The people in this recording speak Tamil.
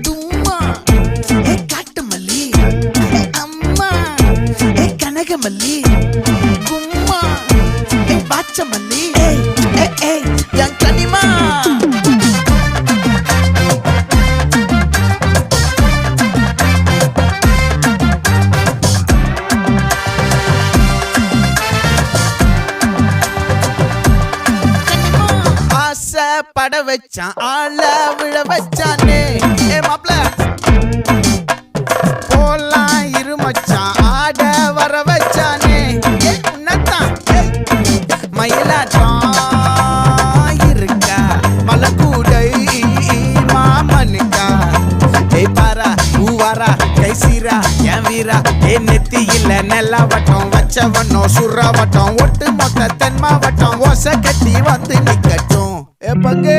தும்மா காட்டு மல்லி அம்மா கனகமல்லி கும்மா பாச்ச மல்லி என் கனிமா பட வச்சான் ஆள விழ வச்சானே மாப்ள போலாம் இருமச்சான் ஆட வர வச்சானே உன்னதான் மயிலாட்டம் இருக்கா மலக்கூடை மாமனுக்கா பாரா பூவாரா கைசீரா என் வீரா நெத்தி இல்ல நெல்லா வட்டம் வச்ச வண்ணம் சுறா வட்டம் ஒட்டு மொத்த தென் மாவட்டம் ஓசை கட்டி வந்து நிக்கட்டும் பங்கே